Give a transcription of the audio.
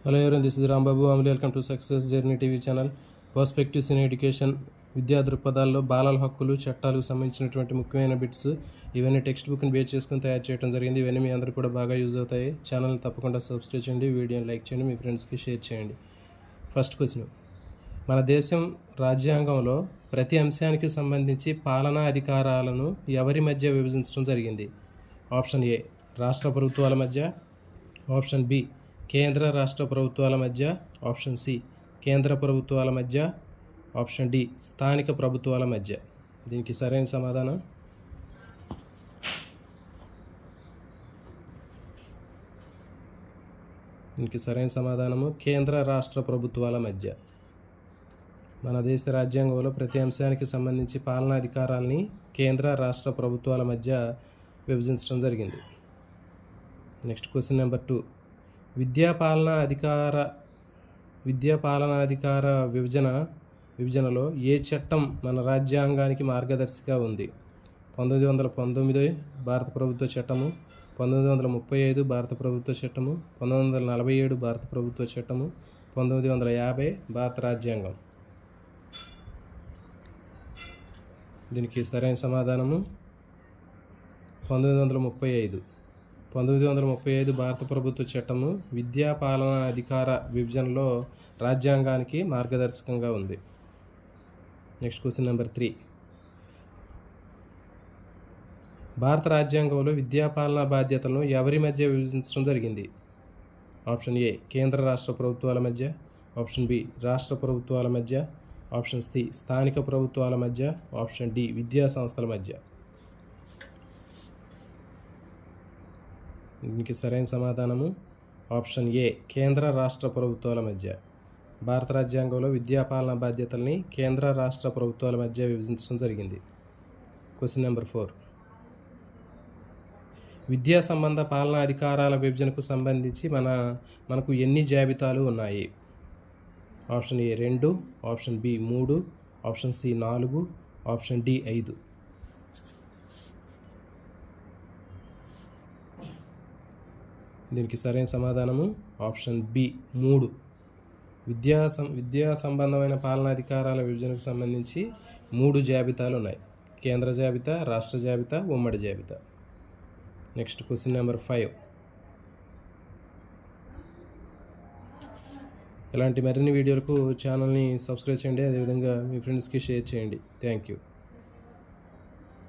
Hello everyone, this is Rambabu. Welcome to Success Journey TV channel. Perspectives in education, విద్యా దృక్పథాల్లో బాలల హక్కులు చట్టాలకు సంబంధించినటువంటి ముఖ్యమైన బిట్స్ ఇవన్నీ టెక్స్ట్ బుక్ని బేస్ చేసుకుని తయారు చేయడం జరిగింది. ఇవన్నీ మీ అందరూ కూడా బాగా యూజ్ అవుతాయి. ఛానల్ని తప్పకుండా సబ్స్క్రైబ్ చేయండి, వీడియోని లైక్ చేయండి, మీ ఫ్రెండ్స్కి షేర్ చేయండి. ఫస్ట్ క్వశ్చన్, మన దేశం రాజ్యాంగంలో ప్రతి అంశానికి సంబంధించి పాలనా అధికారాలను ఎవరి మధ్య విభజించడం జరిగింది? ఆప్షన్ ఏ రాష్ట్ర ప్రభుత్వాల మధ్య, ఆప్షన్ బి కేంద్ర రాష్ట్ర ప్రభుత్వాల మధ్య, ఆప్షన్ సి కేంద్ర ప్రభుత్వాల మధ్య, ఆప్షన్ డి స్థానిక ప్రభుత్వాల మధ్య. దీనికి సరైన సమాధానం కేంద్ర రాష్ట్ర ప్రభుత్వాల మధ్య. మన దేశ రాజ్యాంగంలో ప్రతి అంశానికి సంబంధించి పాలనా అధికారాలని కేంద్ర రాష్ట్ర ప్రభుత్వాల మధ్య విభజించడం జరిగింది. నెక్స్ట్ క్వశ్చన్ నెంబర్ 2, విద్యాపాలనాధికార విభజనలో ఏ చట్టం మన రాజ్యాంగానికి మార్గదర్శిగా ఉంది? 1919 భారత ప్రభుత్వ చట్టము, 1935 భారత ప్రభుత్వ చట్టము, 1947 భారత ప్రభుత్వ చట్టము, 1950 భారత రాజ్యాంగం. దీనికి సరైన సమాధానము 1935. 1935 భారత ప్రభుత్వ చట్టము విద్యా పాలనా అధికార విభజనలో రాజ్యాంగానికి మార్గదర్శకంగా ఉంది. నెక్స్ట్ క్వశ్చన్ నెంబర్ 3, భారత రాజ్యాంగంలో విద్యాపాలనా బాధ్యతలను ఎవరి మధ్య విభజించడం జరిగింది? ఆప్షన్ ఏ కేంద్ర రాష్ట్ర ప్రభుత్వాల మధ్య, ఆప్షన్ బి రాష్ట్ర ప్రభుత్వాల మధ్య, ఆప్షన్ సి స్థానిక ప్రభుత్వాల మధ్య, ఆప్షన్ డి విద్యా సంస్థల మధ్య. దీనికి సరైన సమాధానము ఆప్షన్ ఏ కేంద్ర రాష్ట్ర ప్రభుత్వాల మధ్య. భారత రాజ్యాంగంలో విద్యాపాలనా బాధ్యతల్ని కేంద్ర రాష్ట్ర ప్రభుత్వాల మధ్య విభజించడం జరిగింది. క్వశ్చన్ నెంబర్ 4, విద్యా సంబంధ పాలనా అధికారాల విభజనకు సంబంధించి మనకు ఎన్ని జాబితాలు ఉన్నాయి? Option A 2, option B 3, option C 4, option D 5. దీనికి సరైన సమాధానము ఆప్షన్ బి 3. విద్యా సంబంధమైన పాలనాధికారాల విభజనకు సంబంధించి 3 జాబితాలు ఉన్నాయి: కేంద్ర జాబితా, రాష్ట్ర జాబితా, ఉమ్మడి జాబితా. నెక్స్ట్ క్వశ్చన్ నెంబర్ 5, ఇలాంటి మరిన్ని వీడియోలకు ఛానల్ని సబ్స్క్రైబ్ చేయండి, అదేవిధంగా మీ ఫ్రెండ్స్కి షేర్ చేయండి. Thank you.